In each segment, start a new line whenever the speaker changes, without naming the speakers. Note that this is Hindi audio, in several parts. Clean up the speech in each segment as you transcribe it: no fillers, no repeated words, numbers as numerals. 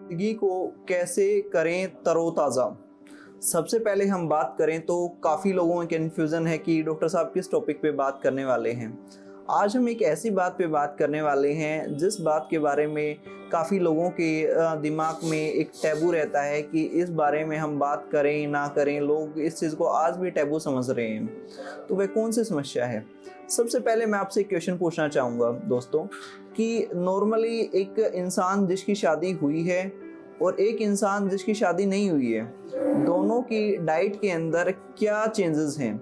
ज़िंदगी को कैसे करें तरोताज़ा? सबसे पहले हम बात करें तो काफ़ी लोगों में कन्फ्यूज़न है कि डॉक्टर साहब किस टॉपिक पे बात करने वाले हैं। आज हम एक ऐसी बात पे बात करने वाले हैं जिस बात के बारे में काफ़ी लोगों के दिमाग में एक टैबू रहता है कि इस बारे में हम बात करें ना करें, लोग इस चीज़ को आज भी टैबू समझ रहे हैं। तो वह कौन सी समस्या है? सबसे पहले मैं आपसे एक क्वेश्चन पूछना चाहूँगा दोस्तों कि नॉर्मली एक इंसान जिसकी शादी हुई है और एक इंसान जिसकी शादी नहीं हुई है, दोनों की डाइट के अंदर क्या चेंजेस हैं?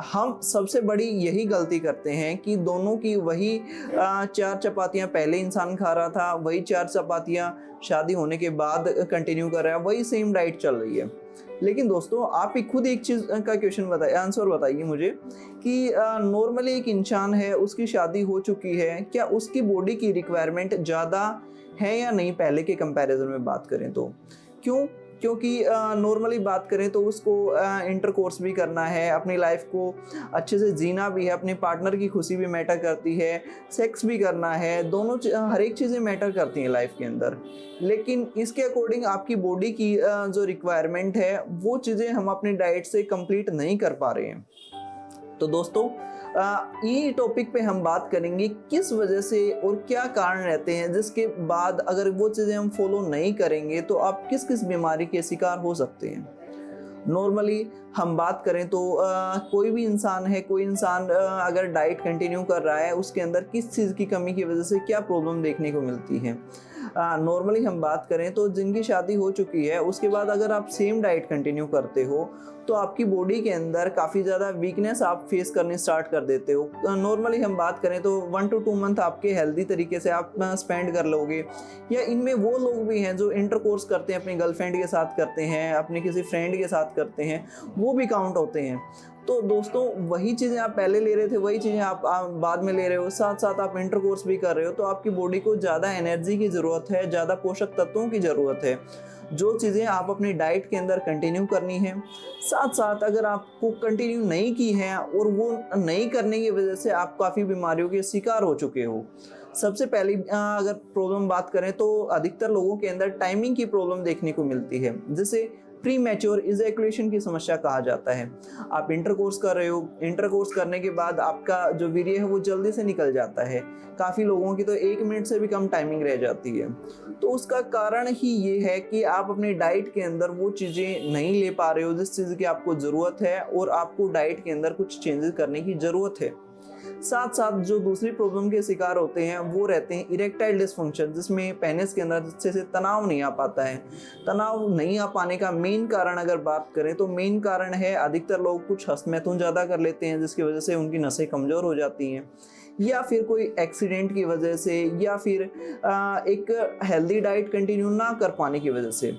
हम सबसे बड़ी यही गलती करते हैं कि दोनों की वही 4 चपातियाँ पहले इंसान खा रहा था, वही 4 चपातियाँ शादी होने के बाद कंटिन्यू कर रहा है, वही सेम डाइट चल रही है। लेकिन दोस्तों आप ही खुद एक चीज़ का क्वेश्चन बताइए, आंसर बताइए मुझे कि नॉर्मली एक इंसान है, उसकी शादी हो चुकी है, क्या उसकी बॉडी की रिक्वायरमेंट ज़्यादा है या नहीं पहले के कंपैरिजन में बात करें तो? क्यों? क्योंकि नॉर्मली बात करें तो उसको इंटरकोर्स भी करना है, अपनी लाइफ को अच्छे से जीना भी है, अपने पार्टनर की खुशी भी मैटर करती है, सेक्स भी करना है, दोनों हर एक चीज़ें मैटर करती हैं लाइफ के अंदर। लेकिन इसके अकॉर्डिंग आपकी बॉडी की जो रिक्वायरमेंट है वो चीज़ें हम अपनी डाइट से कंप्लीट नहीं कर पा रहे हैं। तो दोस्तों ये टॉपिक पे हम बात करेंगे किस वजह से और क्या कारण रहते हैं जिसके बाद अगर वो चीज़ें हम फॉलो नहीं करेंगे तो आप किस किस बीमारी के शिकार हो सकते हैं। नॉर्मली हम बात करें तो कोई भी इंसान है, कोई इंसान अगर डाइट कंटिन्यू कर रहा है, उसके अंदर किस चीज़ की कमी की वजह से क्या प्रॉब्लम देखने को मिलती है। नॉर्मली हम बात करें तो जिनकी शादी हो चुकी है उसके बाद अगर आप सेम डाइट कंटिन्यू करते हो तो आपकी बॉडी के अंदर काफ़ी ज़्यादा वीकनेस आप फेस करनी स्टार्ट कर देते हो। नॉर्मली हम बात करें तो 1 to 2 मंथ आपके हेल्दी तरीके से आप स्पेंड कर लोगे। या इनमें वो लोग भी हैं जो इंटरकोर्स करते हैं, अपनी गर्लफ्रेंड के साथ करते हैं, अपने किसी फ्रेंड के साथ करते हैं, वो भी काउंट होते हैं। तो दोस्तों वही चीज़ें आप पहले ले रहे थे, वही चीज़ें आप बाद में ले रहे हो, साथ साथ आप इंटरकोर्स भी कर रहे हो, तो आपकी बॉडी को ज़्यादा एनर्जी की ज़रूरत है, ज़्यादा पोषक तत्वों की ज़रूरत है, जो चीज़ें आप अपनी डाइट के अंदर कंटिन्यू करनी है। साथ साथ अगर आपको कंटिन्यू नहीं की है और वो नहीं करने की वजह से आप काफ़ी बीमारियों के शिकार हो चुके हो। सबसे पहली अगर प्रॉब्लम बात करें तो अधिकतर लोगों के अंदर टाइमिंग की प्रॉब्लम देखने को मिलती है, जिसे प्री मैच्योर इजैकुलेशन की समस्या कहा जाता है। आप इंटरकोर्स कर रहे हो, इंटरकोर्स करने के बाद आपका जो वीर्य है वो जल्दी से निकल जाता है, काफ़ी लोगों की तो 1 मिनट से भी कम टाइमिंग रह जाती है। तो उसका कारण ही ये है कि आप अपनी डाइट के अंदर वो चीज़ें नहीं ले पा रहे हो जिस चीज़ की आपको ज़रूरत है, और आपको डाइट के अंदर कुछ चेंजेस करने की ज़रूरत है। साथ साथ जो दूसरी प्रॉब्लम के शिकार होते हैं वो रहते हैं इरेक्टाइल डिसफंक्शन, जिसमें पेनिस के अंदर अच्छे से तनाव नहीं आ पाता है। तनाव नहीं आ पाने का मेन कारण अगर बात करें तो मेन कारण है अधिकतर लोग कुछ हस्तमैथुन ज़्यादा कर लेते हैं जिसकी वजह से उनकी नसें कमज़ोर हो जाती हैं, या फिर कोई एक्सीडेंट की वजह से, या फिर एक हेल्दी डाइट कंटिन्यू ना कर पाने की वजह से।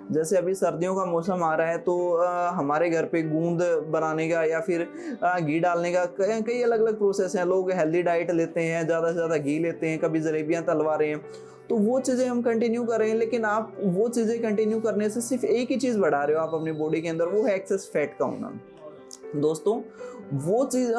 जैसे अभी सर्दियों का मौसम आ रहा है तो हमारे घर पे गूंद बनाने का या फिर घी डालने का कई अलग अलग प्रोसेस हैं। लोग हेल्दी डाइट लेते हैं, ज़्यादा से ज़्यादा घी लेते हैं, कभी जलेबियाँ तलवा रहे हैं, तो वो चीज़ें हम कंटिन्यू कर रहे हैं। लेकिन आप वो चीज़ें कंटिन्यू करने से सिर्फ एक ही चीज़ बढ़ा रहे हो आप अपनी बॉडी के अंदर, वो है एक्सेस फैट का होना। दोस्तों वो चीज़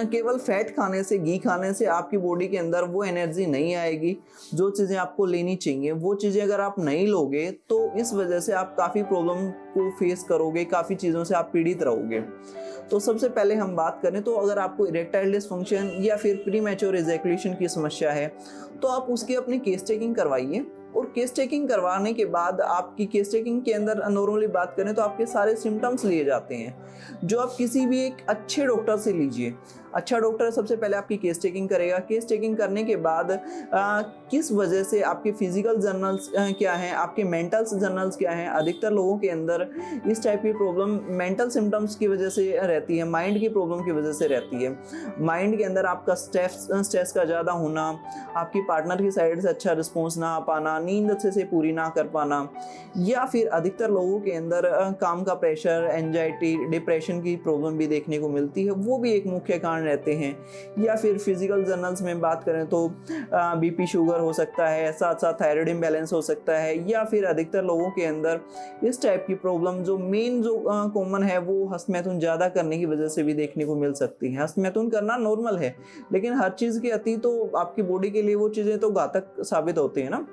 केवल फैट खाने से, घी खाने से आपकी बॉडी के अंदर वो एनर्जी नहीं आएगी जो चीज़ें आपको लेनी चाहिए। वो चीज़ें अगर आप नहीं लोगे तो इस वजह से आप काफ़ी प्रॉब्लम को फेस करोगे, काफ़ी चीज़ों से आप पीड़ित रहोगे। तो सबसे पहले हम बात करें तो अगर आपको इरेक्टाइल डिसफंक्शन या फिर प्री मैच्योर इजैकुलेशन की समस्या है तो आप उसकी अपनी केस टेकिंग करवाइए, और केस टेकिंग करवाने के बाद आपकी केस टेकिंग के अंदर नॉर्मली बात करें तो आपके सारे सिम्टम्स लिए जाते हैं जो आप किसी भी एक अच्छे डॉक्टर से लीजिए। अच्छा डॉक्टर सबसे पहले आपकी केस टेकिंग करेगा। केस टेकिंग करने के बाद किस वजह से आपके फिजिकल जर्नल्स क्या हैं, आपके मेंटल जर्नल्स क्या हैं। अधिकतर लोगों के अंदर इस टाइप की प्रॉब्लम मेंटल सिम्टम्स की वजह से रहती है, माइंड की प्रॉब्लम की वजह से रहती है। माइंड के अंदर आपका स्ट्रेस का ज़्यादा होना, आपकी पार्टनर की साइड से अच्छा रिस्पॉन्स ना आ पाना, नींद अच्छे से पूरी ना कर पाना, या फिर अधिकतर लोगों के अंदर काम का प्रेशर, एंजाइटी, डिप्रेशन की प्रॉब्लम भी देखने को मिलती है। वो भी एक मुख्य कारण कारण रहते हैं, या फिर फिजिकल जर्नल्स में बात करें तो बीपी शुगर हो सकता है, साथ साथ थायराइड इम्बैलेंस हो सकता है, या फिर अधिकतर लोगों के अंदर इस टाइप की प्रॉब्लम जो मेन जो कॉमन है वो हस्तमैथुन ज़्यादा करने की वजह से भी देखने को मिल सकती है। हस्तमैथुन करना नॉर्मल है, लेकिन हर चीज़ के अति तो आपकी बॉडी के लिए वो चीज़ें तो घातक साबित होती है ना,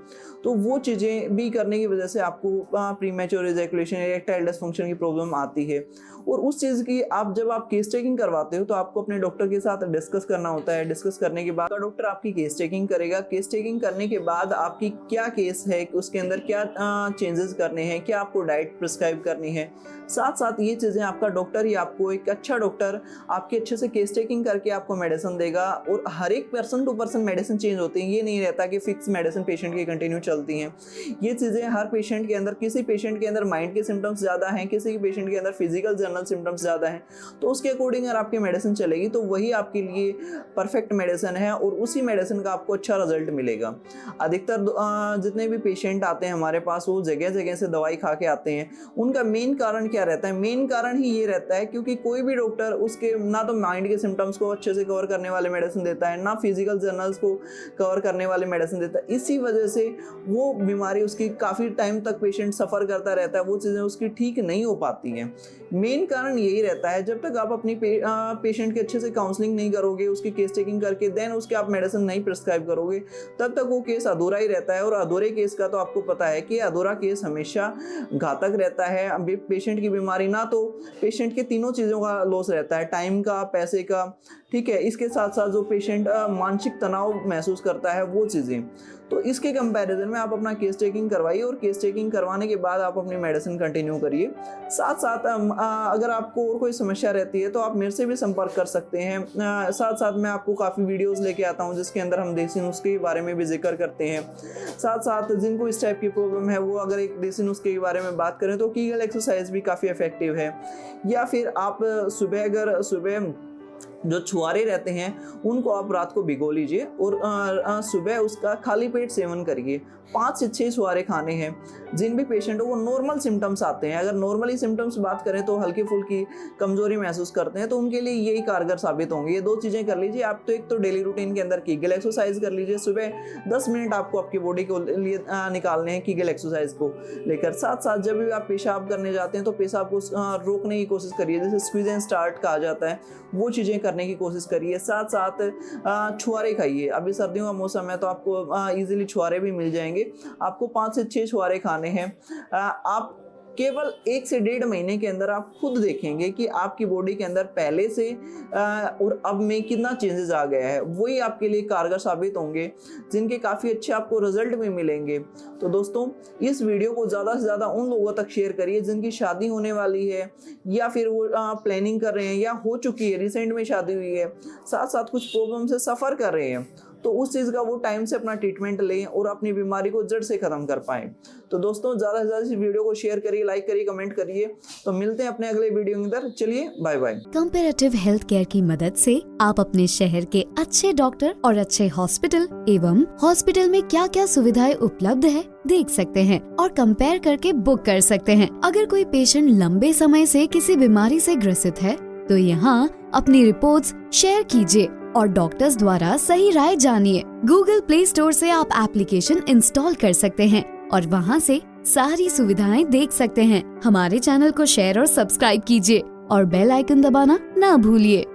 तो वो चीज़ें भी करने की वजह से आपको प्रीमैच्योर इजैकुलेशन, इरेक्टाइल डिसफंक्शन की प्रॉब्लम आती है। और उस चीज़ की जब आप केस टेकिंग करवाते हो तो आपको अपने डॉक्टर के साथ डिस्कस करना होता है। डिस्कस करने के बाद डॉक्टर आपकी केस टेकिंग करेगा। केस टेकिंग करने के बाद आपकी क्या केस है, उसके अंदर क्या चेंजेस करने हैं, क्या आपको डाइट प्रिस्क्राइब करनी है, साथ साथ ये चीज़ें आपका डॉक्टर ही आपको, एक अच्छा डॉक्टर आपके अच्छे से केस टेकिंग करके आपको मेडिसिन देगा। और हर एक person to person medicine change होती है, ये नहीं रहता कि फिक्स मेडिसिन पेशेंट की कंटिन्यू चलती हैं। ये चीज़ें हर पेशेंट के अंदर, किसी पेशेंट के अंदर माइंड के सिम्टम्स ज़्यादा हैं, किसी पेशेंट के अंदर फिजिकल जर्नल सिम्टम्स ज़्यादा हैं, तो उसके अकॉर्डिंग अगर आपकी मेडिसिन चलेगी तो वही आपके लिए परफेक्ट मेडिसिन है और उसी मेडिसिन का आपको अच्छा रिजल्ट मिलेगा। अधिकतर जितने भी पेशेंट आते हैं हमारे पास, वो जगह जगह से दवाई खा के आते हैं। उनका मेन कारण क्या रहता है? मेन कारण ही ये रहता है क्योंकि कोई भी डॉक्टर उसके ना तो माइंड के सिम्टम्स को अच्छे से कवर करने वाले मेडिसिन देता है, ना फिजिकल जर्नल्स को कवर करने वाले मेडिसिन देता है। इसी वजह से वो बीमारी उसकी काफ़ी टाइम तक पेशेंट सफ़र करता रहता है, वो चीज़ें उसकी ठीक नहीं हो पाती हैं। मेन कारण यही रहता है, जब तक आप अपनी पेशेंट के अच्छे से काउंसलिंग नहीं करोगे, उसकी केस टेकिंग करके देन उसके आप मेडिसिन नहीं प्रिस्क्राइब करोगे, तब तक वो केस अधूरा ही रहता है। और अधूरे केस का तो आपको पता है कि अधूरा केस हमेशा घातक रहता है। अभी पेशेंट की बीमारी, ना तो पेशेंट के तीनों चीज़ों का लॉस रहता है, टाइम का, पैसे का, ठीक है, इसके साथ साथ जो पेशेंट मानसिक तनाव महसूस करता है वो चीज़ें। तो इसके कंपैरिजन में आप अपना केस टेकिंग करवाइए और केस टेकिंग करवाने के बाद आप अपनी मेडिसिन कंटिन्यू करिए। साथ साथ अगर आपको और कोई समस्या रहती है तो आप मेरे से भी संपर्क कर सकते हैं। साथ साथ मैं आपको काफ़ी वीडियोस लेके आता हूं जिसके अंदर हम देसी नुस्खे के बारे में भी जिक्र करते हैं। साथ साथ जिनको इस टाइप की प्रॉब्लम है वो अगर एक देसी नुस्खे के बारे में बात करें तो कीगल एक्सरसाइज भी काफ़ी इफेक्टिव है। या फिर आप सुबह जो छुआरे रहते हैं उनको आप रात को भिगो लीजिए और सुबह उसका खाली पेट सेवन करिए। 5 से 6 छुआरे खाने हैं। जिन भी पेशेंट को वो नॉर्मल सिम्टम्स आते हैं, अगर नॉर्मली सिम्टम्स बात करें तो हल्की फुल्की कमजोरी महसूस करते हैं, तो उनके लिए यही कारगर साबित होंगे। ये 2 चीज़ें कर लीजिए आप। तो एक तो डेली रूटीन के अंदर कीगल एक्सरसाइज कर लीजिए, सुबह 10 मिनट आपको आपकी बॉडी को लिए निकालने हैं कीगल एक्सरसाइज को लेकर। साथ साथ जब भी आप पेशाब करने जाते हैं तो पेशाब को रोकने की कोशिश करिए, जैसे स्क्वीज एंड स्टार्ट कहा जाता है, वो चीज़ें करने की कोशिश करिए। साथ साथ छुआरे खाइए। अभी सर्दियों का मौसम है तो आपको ईजिली छुआरे भी मिल जाएंगे। आपको 5 से 6 छुआरे खाने हैं। आप केवल 1 से 1.5 महीने के अंदर आप खुद देखेंगे कि आपकी बॉडी के अंदर पहले से और अब में कितना चेंजेस आ गया है। वही आपके लिए कारगर साबित होंगे, जिनके काफ़ी अच्छे आपको रिजल्ट भी मिलेंगे। तो दोस्तों, इस वीडियो को ज़्यादा से ज़्यादा उन लोगों तक शेयर करिए जिनकी शादी होने वाली है, या फिर वो प्लानिंग कर रहे हैं, या हो चुकी है, रिसेंट में शादी हुई है, साथ साथ कुछ प्रॉब्लम से सफ़र कर रहे हैं, तो उस चीज़ का वो टाइम से अपना ट्रीटमेंट लें और अपनी बीमारी को जड़ से ख़त्म कर पाएँ। तो दोस्तों, ज़्यादा से ज़्यादा इस वीडियो को शेयर करिए, लाइक करिए, कमेंट करिए। तो मिलते हैं अपने अगले वीडियो के अंदर। चलिए, bye bye.
Comparative health care की मदद से आप अपने शहर के अच्छे डॉक्टर और अच्छे हॉस्पिटल एवं हॉस्पिटल में क्या क्या सुविधाएं उपलब्ध है देख सकते हैं और कंपेयर करके बुक कर सकते हैं। अगर कोई पेशेंट लंबे समय से किसी बीमारी से ग्रसित है तो यहाँ अपनी रिपोर्ट्स शेयर कीजिए और डॉक्टर्स द्वारा सही राय जानिए। गूगल प्ले स्टोर से आप एप्लीकेशन इंस्टॉल कर सकते हैं और वहाँ से सारी सुविधाएं देख सकते हैं। हमारे चैनल को शेयर और सब्सक्राइब कीजिए और बेल आइकन दबाना ना भूलिए।